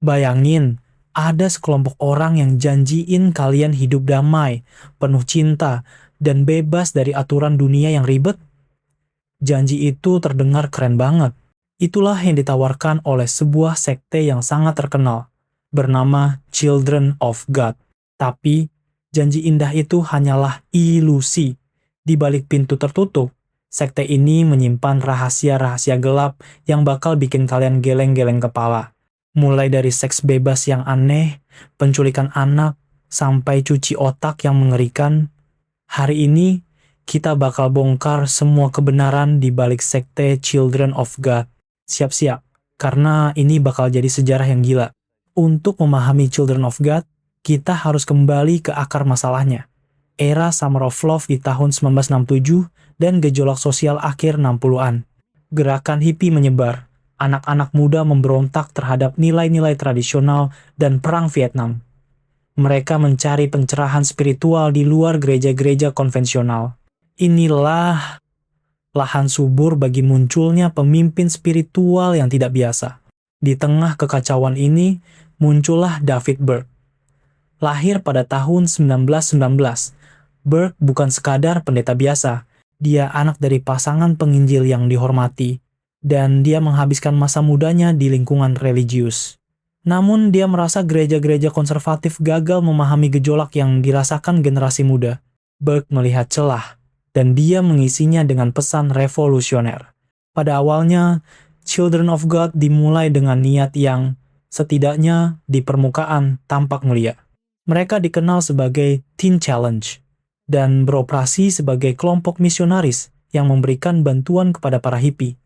Bayangin, ada sekelompok orang yang janjiin kalian hidup damai, penuh cinta, dan bebas dari aturan dunia yang ribet. Janji itu terdengar keren banget. Itulah yang ditawarkan oleh sebuah sekte yang sangat terkenal, bernama Children of God. Tapi, janji indah itu hanyalah ilusi. Di balik pintu tertutup, sekte ini menyimpan rahasia-rahasia gelap yang bakal bikin kalian geleng-geleng kepala. Mulai dari seks bebas yang aneh, penculikan anak, sampai cuci otak yang mengerikan. Hari ini, kita bakal bongkar semua kebenaran di balik sekte Children of God. Siap-siap, karena ini bakal jadi sejarah yang gila. Untuk memahami Children of God, kita harus kembali ke akar masalahnya. Era Summer of Love di tahun 1967 dan gejolak sosial akhir 60-an. Gerakan hippie menyebar, anak-anak muda memberontak terhadap nilai-nilai tradisional dan perang Vietnam. Mereka mencari pencerahan spiritual di luar gereja-gereja konvensional. Inilah lahan subur bagi munculnya pemimpin spiritual yang tidak biasa. Di tengah kekacauan ini, muncullah David Burke. Lahir pada tahun 1919, Burke bukan sekadar pendeta biasa. Dia anak dari pasangan penginjil yang dihormati, dan dia menghabiskan masa mudanya di lingkungan religius. Namun dia merasa gereja-gereja konservatif gagal memahami gejolak yang dirasakan generasi muda. Burke melihat celah, dan dia mengisinya dengan pesan revolusioner. Pada awalnya, Children of God dimulai dengan niat yang, setidaknya di permukaan, tampak mulia. Mereka dikenal sebagai Teen Challenge, dan beroperasi sebagai kelompok misionaris yang memberikan bantuan kepada para hippie.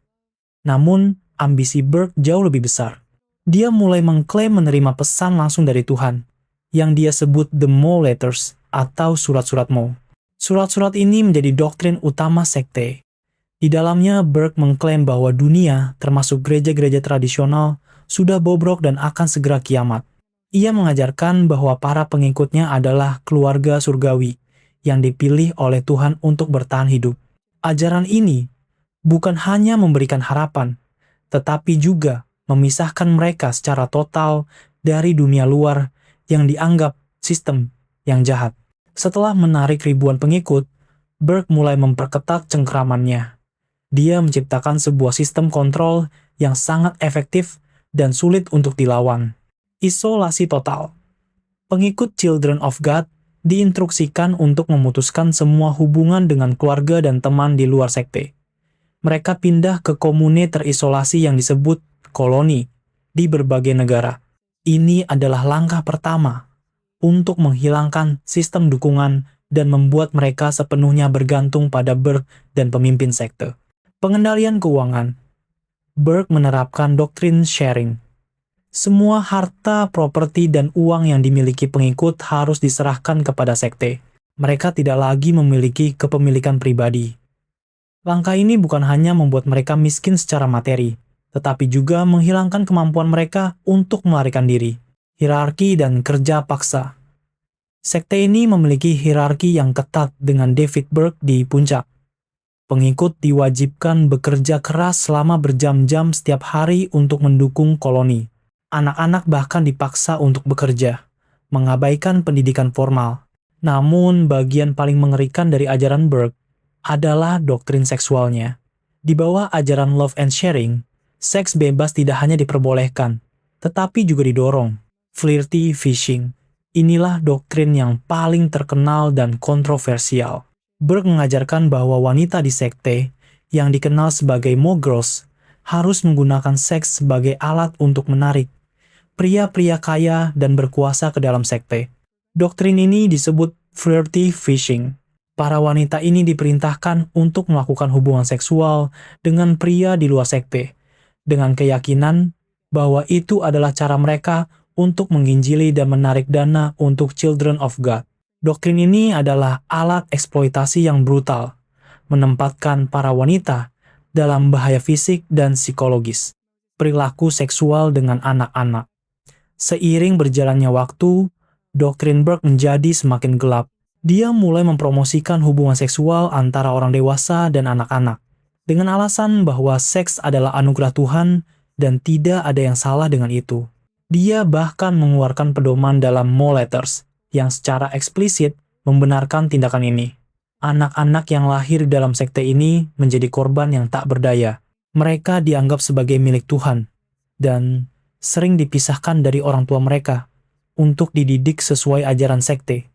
Namun, ambisi Burke jauh lebih besar. Dia mulai mengklaim menerima pesan langsung dari Tuhan, yang dia sebut The Mo Letters atau surat-surat Mo. Surat-surat ini menjadi doktrin utama sekte. Di dalamnya, Burke mengklaim bahwa dunia, termasuk gereja-gereja tradisional, sudah bobrok dan akan segera kiamat. Ia mengajarkan bahwa para pengikutnya adalah keluarga surgawi yang dipilih oleh Tuhan untuk bertahan hidup. Ajaran ini bukan hanya memberikan harapan, tetapi juga memisahkan mereka secara total dari dunia luar yang dianggap sistem yang jahat. Setelah menarik ribuan pengikut, Burke mulai memperketat cengkramannya. Dia menciptakan sebuah sistem kontrol yang sangat efektif dan sulit untuk dilawan. Isolasi total. Pengikut Children of God diinstruksikan untuk memutuskan semua hubungan dengan keluarga dan teman di luar sekte. Mereka pindah ke komune terisolasi yang disebut koloni di berbagai negara. Ini adalah langkah pertama untuk menghilangkan sistem dukungan dan membuat mereka sepenuhnya bergantung pada Burke dan pemimpin sekte. Pengendalian keuangan. Burke menerapkan doktrin sharing. Semua harta, properti, dan uang yang dimiliki pengikut harus diserahkan kepada sekte. Mereka tidak lagi memiliki kepemilikan pribadi. Langkah ini bukan hanya membuat mereka miskin secara materi, tetapi juga menghilangkan kemampuan mereka untuk melarikan diri. Hierarki dan kerja paksa. Sekte ini memiliki hierarki yang ketat dengan David Burke di puncak. Pengikut diwajibkan bekerja keras selama berjam-jam setiap hari untuk mendukung koloni. Anak-anak bahkan dipaksa untuk bekerja, mengabaikan pendidikan formal. Namun, bagian paling mengerikan dari ajaran Burke adalah doktrin seksualnya. Di bawah ajaran love and sharing, seks bebas tidak hanya diperbolehkan, tetapi juga didorong. Flirty fishing. Inilah doktrin yang paling terkenal dan kontroversial. Burke mengajarkan bahwa wanita di sekte, yang dikenal sebagai Mo Girls, harus menggunakan seks sebagai alat untuk menarik pria-pria kaya dan berkuasa ke dalam sekte. Doktrin ini disebut flirty fishing. Para wanita ini diperintahkan untuk melakukan hubungan seksual dengan pria di luar sekte, dengan keyakinan bahwa itu adalah cara mereka untuk menginjili dan menarik dana untuk Children of God. Doktrin ini adalah alat eksploitasi yang brutal, menempatkan para wanita dalam bahaya fisik dan psikologis. Perilaku seksual dengan anak-anak. Seiring berjalannya waktu, doktrin Burke menjadi semakin gelap. Dia mulai mempromosikan hubungan seksual antara orang dewasa dan anak-anak, dengan alasan bahwa seks adalah anugerah Tuhan dan tidak ada yang salah dengan itu. Dia bahkan mengeluarkan pedoman dalam Mo Letters yang secara eksplisit membenarkan tindakan ini. Anak-anak yang lahir dalam sekte ini menjadi korban yang tak berdaya. Mereka dianggap sebagai milik Tuhan dan sering dipisahkan dari orang tua mereka untuk dididik sesuai ajaran sekte.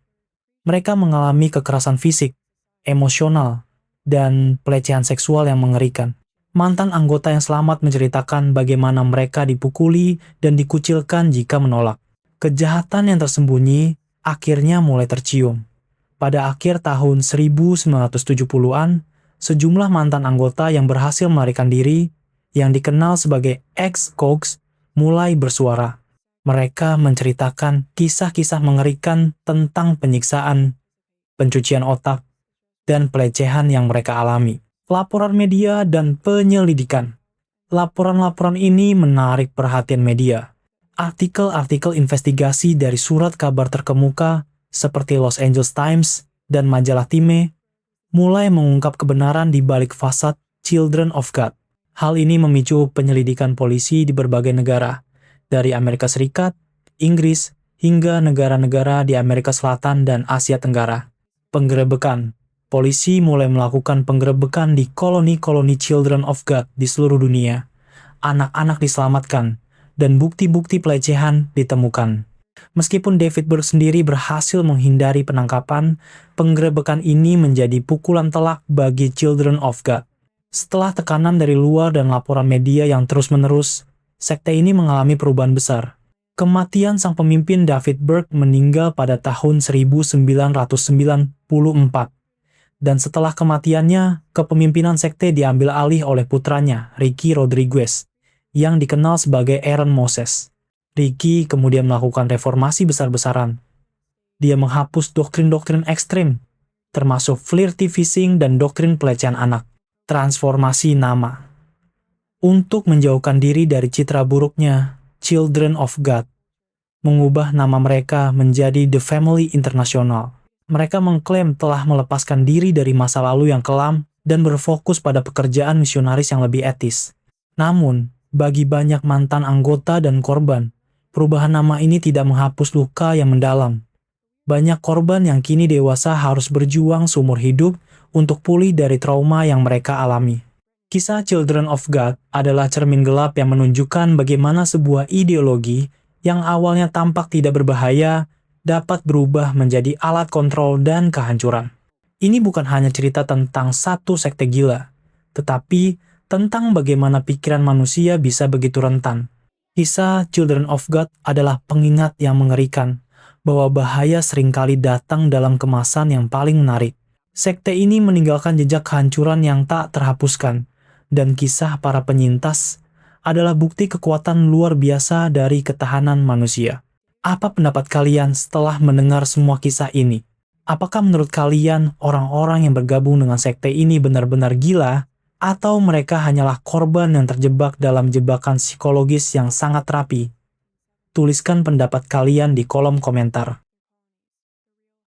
Mereka mengalami kekerasan fisik, emosional, dan pelecehan seksual yang mengerikan. Mantan anggota yang selamat menceritakan bagaimana mereka dipukuli dan dikucilkan jika menolak. Kejahatan yang tersembunyi akhirnya mulai tercium. Pada akhir tahun 1970-an, sejumlah mantan anggota yang berhasil melarikan diri, yang dikenal sebagai ex-cogs, mulai bersuara. Mereka menceritakan kisah-kisah mengerikan tentang penyiksaan, pencucian otak, dan pelecehan yang mereka alami. Laporan media dan penyelidikan. Laporan-laporan ini menarik perhatian media. Artikel-artikel investigasi dari surat kabar terkemuka seperti Los Angeles Times dan majalah Time mulai mengungkap kebenaran di balik fasad Children of God. Hal ini memicu penyelidikan polisi di berbagai negara, dari Amerika Serikat, Inggris, hingga negara-negara di Amerika Selatan dan Asia Tenggara. Penggerebekan. Polisi mulai melakukan penggerebekan di koloni-koloni Children of God di seluruh dunia. Anak-anak diselamatkan, dan bukti-bukti pelecehan ditemukan. Meskipun David Berg sendiri berhasil menghindari penangkapan, penggerebekan ini menjadi pukulan telak bagi Children of God. Setelah tekanan dari luar dan laporan media yang terus-menerus, sekte ini mengalami perubahan besar. Kematian sang pemimpin David Berg meninggal pada tahun 1994. Dan setelah kematiannya, kepemimpinan sekte diambil alih oleh putranya, Ricky Rodriguez, yang dikenal sebagai Aaron Moses. Ricky kemudian melakukan reformasi besar-besaran. Dia menghapus doktrin-doktrin ekstrim, termasuk flirty fishing dan doktrin pelecehan anak. Transformasi nama. Untuk menjauhkan diri dari citra buruknya, Children of God mengubah nama mereka menjadi The Family International. Mereka mengklaim telah melepaskan diri dari masa lalu yang kelam dan berfokus pada pekerjaan misionaris yang lebih etis. Namun, bagi banyak mantan anggota dan korban, perubahan nama ini tidak menghapus luka yang mendalam. Banyak korban yang kini dewasa harus berjuang seumur hidup untuk pulih dari trauma yang mereka alami. Kisah Children of God adalah cermin gelap yang menunjukkan bagaimana sebuah ideologi yang awalnya tampak tidak berbahaya dapat berubah menjadi alat kontrol dan kehancuran. Ini bukan hanya cerita tentang satu sekte gila, tetapi tentang bagaimana pikiran manusia bisa begitu rentan. Kisah Children of God adalah pengingat yang mengerikan bahwa bahaya seringkali datang dalam kemasan yang paling menarik. Sekte ini meninggalkan jejak kehancuran yang tak terhapuskan, dan kisah para penyintas adalah bukti kekuatan luar biasa dari ketahanan manusia. Apa pendapat kalian setelah mendengar semua kisah ini? Apakah menurut kalian orang-orang yang bergabung dengan sekte ini benar-benar gila, atau mereka hanyalah korban yang terjebak dalam jebakan psikologis yang sangat rapi? Tuliskan pendapat kalian di kolom komentar.